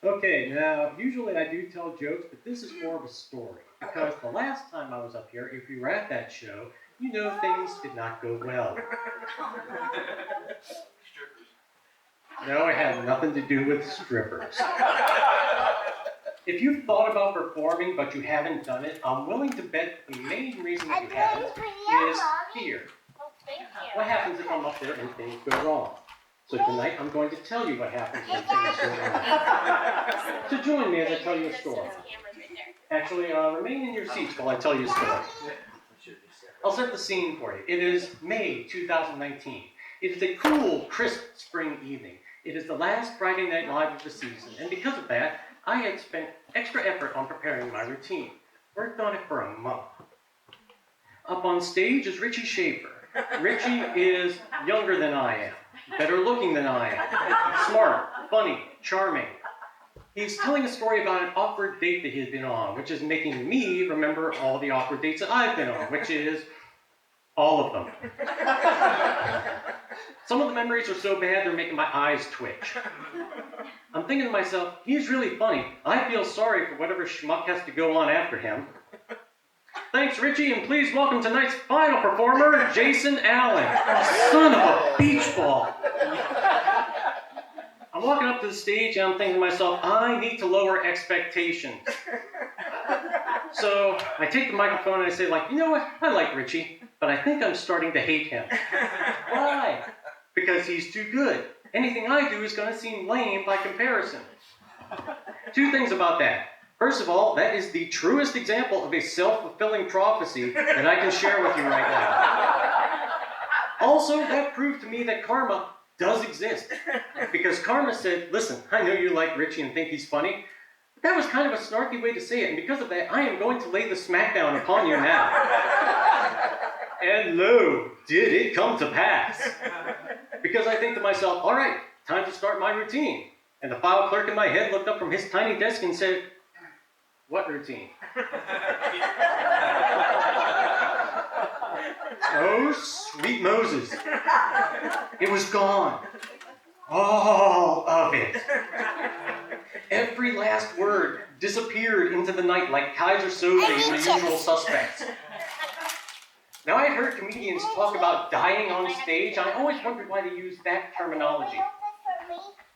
Okay, now, usually I do tell jokes, but this is more of a story. Because the last time I was up here, if you were at that show, you know things did not go well. No, it had nothing to do with strippers. If you've thought about performing but you haven't done it, I'm willing to bet the main reason that you haven't is fear. What happens if I'm up there and things go wrong? So tonight I'm going to tell you what happens when things go wrong. So join me as I tell you a story. Actually, remain in your seats while I tell you a story. I'll set the scene for you. It is May 2019. It is a cool, crisp spring evening. It is the last Friday Night Live of the season, and because of that, I had spent extra effort on preparing my routine. Worked on it for a month. Up on stage is Richie Schaefer. Richie is younger than I am, better looking than I am, smart, funny, charming. He's telling a story about an awkward date that he had been on, which is making me remember all the awkward dates that I've been on, which is all of them. Some of the memories are so bad they're making my eyes twitch. I'm thinking to myself, he's really funny. I feel sorry for whatever schmuck has to go on after him. Thanks, Richie, and please welcome tonight's final performer, Jason Allen. Son of a beach ball. I'm walking up to the stage and I'm thinking to myself, I need to lower expectations. So I take the microphone and I say, you know what? I like Richie, but I think I'm starting to hate him. Why? Because he's too good. Anything I do is going to seem lame by comparison. Two things about that. First of all, that is the truest example of a self-fulfilling prophecy that I can share with you right now. Also, that proved to me that karma does exist. Because karma said, listen, I know you like Richie and think he's funny, but that was kind of a snarky way to say it, and because of that, I am going to lay the smackdown upon you now. And lo, did it come to pass. Because I think to myself, all right, time to start my routine. And the file clerk in my head looked up from his tiny desk and said, what routine? Oh, sweet Moses. It was gone. All of it. Every last word disappeared into the night like Kaiser Soze in The Usual Suspects. Now, I had heard comedians talk about dying on stage, and I always wondered why they used that terminology.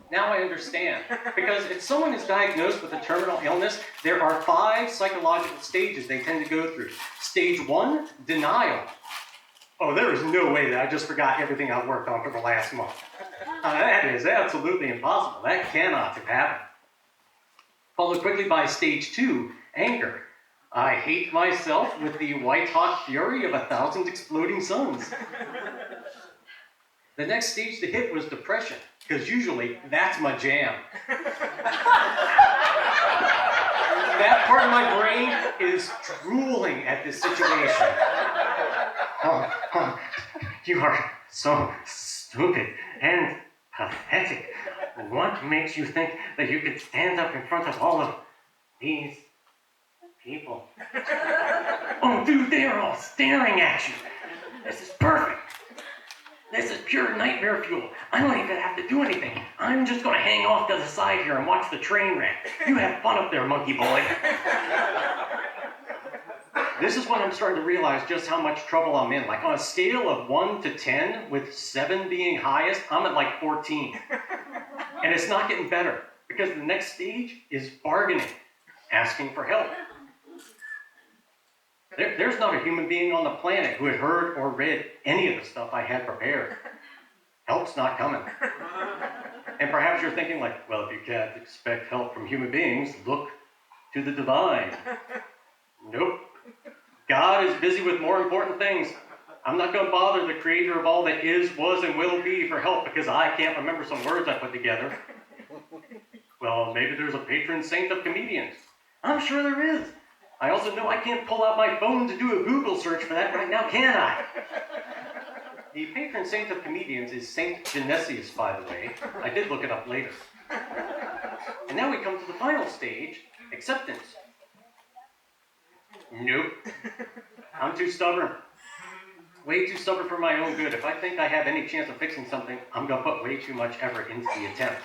Now I understand. Because if someone is diagnosed with a terminal illness, there are 5 psychological stages they tend to go through. Stage 1, denial. Oh, there is no way that I just forgot everything I've worked on for the last month. That is absolutely impossible. That cannot have happened. Followed quickly by stage 2, anger. I hate myself with the white-hot fury of 1,000 exploding suns. The next stage to hit was depression, because usually that's my jam. That part of my brain is drooling at this situation. You are so stupid and pathetic. What makes you think that you could stand up in front of all of these people? Oh, dude, they're all staring at you. This is perfect. This is pure nightmare fuel. I don't even have to do anything. I'm just going to hang off to the side here and watch the train wreck. You have fun up there, monkey boy. This is when I'm starting to realize just how much trouble I'm in. On a scale of 1 to 10, with 7 being highest, I'm at 14. And it's not getting better, because the next stage is bargaining, asking for help. There's not a human being on the planet who had heard or read any of the stuff I had prepared. Help's not coming. And perhaps you're thinking well, if you can't expect help from human beings, look to the divine. Nope. God is busy with more important things. I'm not going to bother the creator of all that is, was, and will be for help because I can't remember some words I put together. Well, maybe there's a patron saint of comedians. I'm sure there is. I also know I can't pull out my phone to do a Google search for that right now, can I? The patron saint of comedians is Saint Genesius, by the way. I did look it up later. And now we come to the final stage, acceptance. Nope. I'm too stubborn. Way too stubborn for my own good. If I think I have any chance of fixing something, I'm going to put way too much effort into the attempt.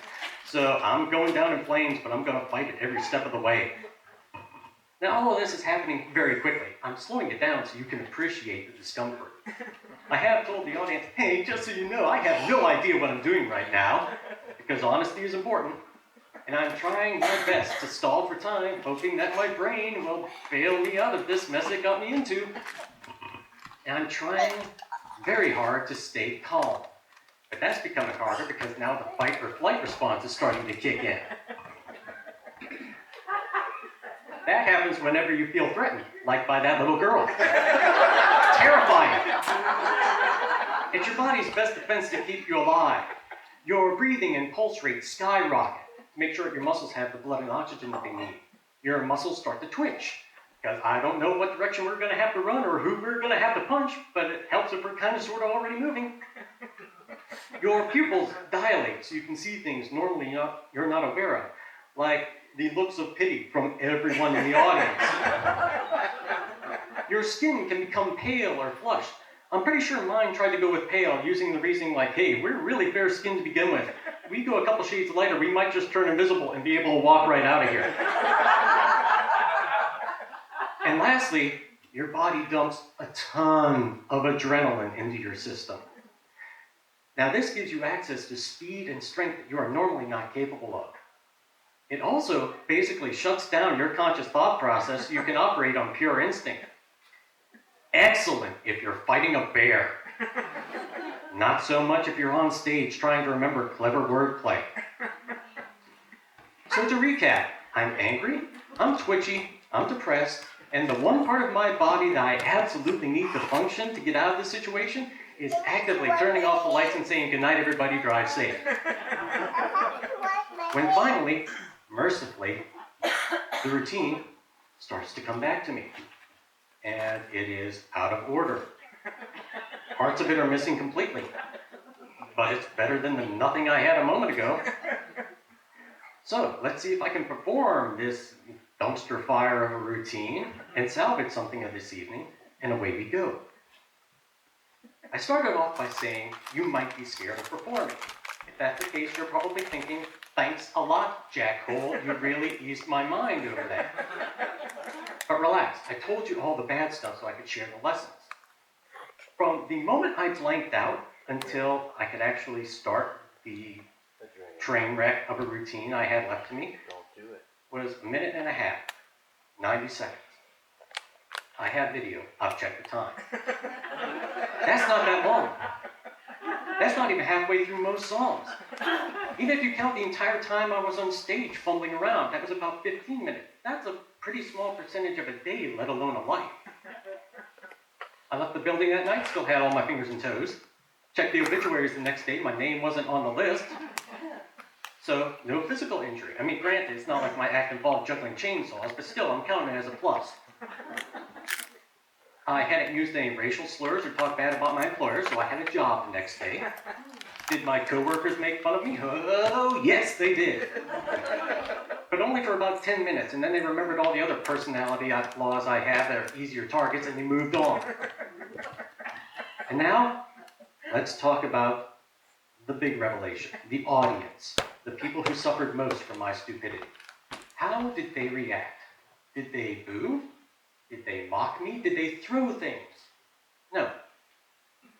So I'm going down in flames, but I'm going to fight it every step of the way. Now, all of this is happening very quickly. I'm slowing it down so you can appreciate the discomfort. I have told the audience, hey, just so you know, I have no idea what I'm doing right now, because honesty is important. And I'm trying my best to stall for time, hoping that my brain will bail me out of this mess it got me into. And I'm trying very hard to stay calm. But that's becoming harder because now the fight or flight response is starting to kick in. That happens whenever you feel threatened, like by that little girl. Terrifying. It's your body's best defense to keep you alive. Your breathing and pulse rate skyrocket to make sure your muscles have the blood and oxygen that they need. Your muscles start to twitch, because I don't know what direction we're going to have to run or who we're going to have to punch, but it helps if we're kind of sort of already moving. Your pupils dilate so you can see things normally you're not aware of, like the looks of pity from everyone in the audience. Your skin can become pale or flushed. I'm pretty sure mine tried to go with pale, using the reasoning like, hey, we're really fair skinned to begin with. We go a couple shades lighter, we might just turn invisible and be able to walk right out of here. And lastly, your body dumps a ton of adrenaline into your system. Now this gives you access to speed and strength that you are normally not capable of. It also basically shuts down your conscious thought process so you can operate on pure instinct. Excellent if you're fighting a bear. Not so much if you're on stage trying to remember clever wordplay. So to recap, I'm angry, I'm twitchy, I'm depressed, and the one part of my body that I absolutely need to function to get out of this situation is actively turning off the lights and saying, good night everybody, drive safe. When finally, mercifully, the routine starts to come back to me. And it is out of order. Parts of it are missing completely. But it's better than the nothing I had a moment ago. So let's see if I can perform this dumpster fire of a routine and salvage something of this evening, and away we go. I started off by saying you might be scared of performing. If that's the case, you're probably thinking, thanks a lot, Jack Cole, you really eased my mind over that. But relax, I told you all the bad stuff so I could share the lessons. From the moment I blanked out until I could actually start the train wreck of a routine I had left to me was a minute and a half, 90 seconds. I have video, I've checked the time. That's not that long. That's not even halfway through most songs. Even if you count the entire time I was on stage fumbling around, that was about 15 minutes. That's a pretty small percentage of a day, let alone a life. I left the building that night, still had all my fingers and toes. Checked the obituaries the next day, my name wasn't on the list. So, no physical injury. I mean, granted, it's not like my act involved juggling chainsaws, but still, I'm counting it as a plus. I hadn't used any racial slurs or talked bad about my employer, so I had a job the next day. Did my coworkers make fun of me? Oh, yes, they did. But only for about 10 minutes, and then they remembered all the other personality flaws I have that are easier targets, and they moved on. And now, let's talk about the big revelation, the audience, the people who suffered most from my stupidity. How did they react? Did they boo? Did they mock me? Did they throw things? No.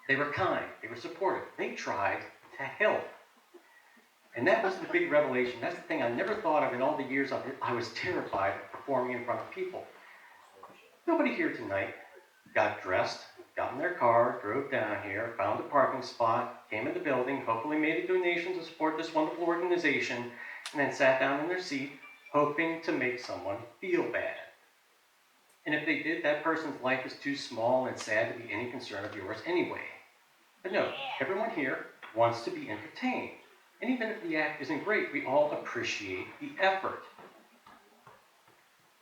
They were kind. They were supportive. They tried to help. And that was the big revelation. That's the thing I never thought of in all the years I was terrified of performing in front of people. Nobody here tonight got dressed, got in their car, drove down here, found a parking spot, came in the building, hopefully made a donation to support this wonderful organization, and then sat down in their seat, hoping to make someone feel bad. And if they did, that person's life is too small and sad to be any concern of yours anyway. But no, everyone here wants to be entertained. And even if the act isn't great, we all appreciate the effort.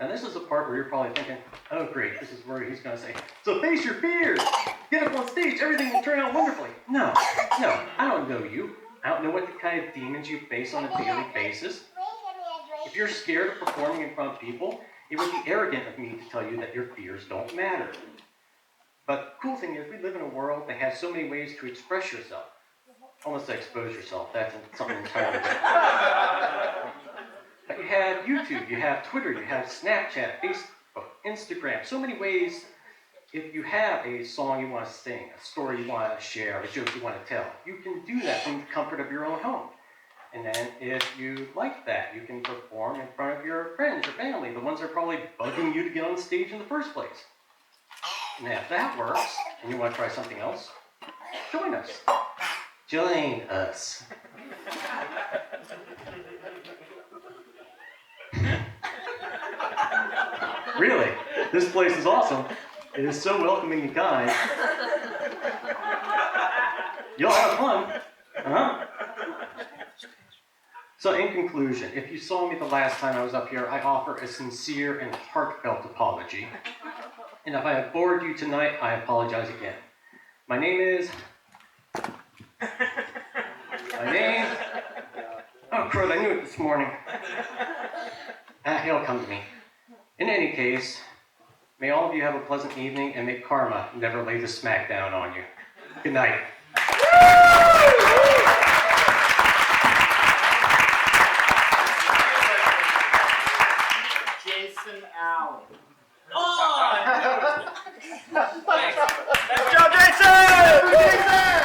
Now this is the part where you're probably thinking, oh great, this is where he's going to say, so face your fears! Get up on stage, everything will turn out wonderfully. No, I don't know you. I don't know what the kind of demons you face on a daily basis. If you're scared of performing in front of people, it would be arrogant of me to tell you that your fears don't matter. But the cool thing is we live in a world that has so many ways to express yourself. Unless I expose yourself, that's something entirely different. But you have YouTube, you have Twitter, you have Snapchat, Facebook, Instagram, so many ways. If you have a song you want to sing, a story you want to share, a joke you want to tell, you can do that from the comfort of your own home. And then if you like that, you can perform in front of your friends or family, the ones that are probably bugging you to get on stage in the first place. And if that works, and you want to try something else, join us. Join us. Really, this place is awesome. It is so welcoming and kind. You'll have fun. Uh-huh. So in conclusion, if you saw me the last time I was up here, I offer a sincere and heartfelt apology. And if I have bored you tonight, I apologize again. My name is... Oh, crud, I knew it this morning. He'll come to me. In any case, may all of you have a pleasant evening, and may karma never lay the smack down on you. Good night. Jason Allen. On! Let's go, Jason!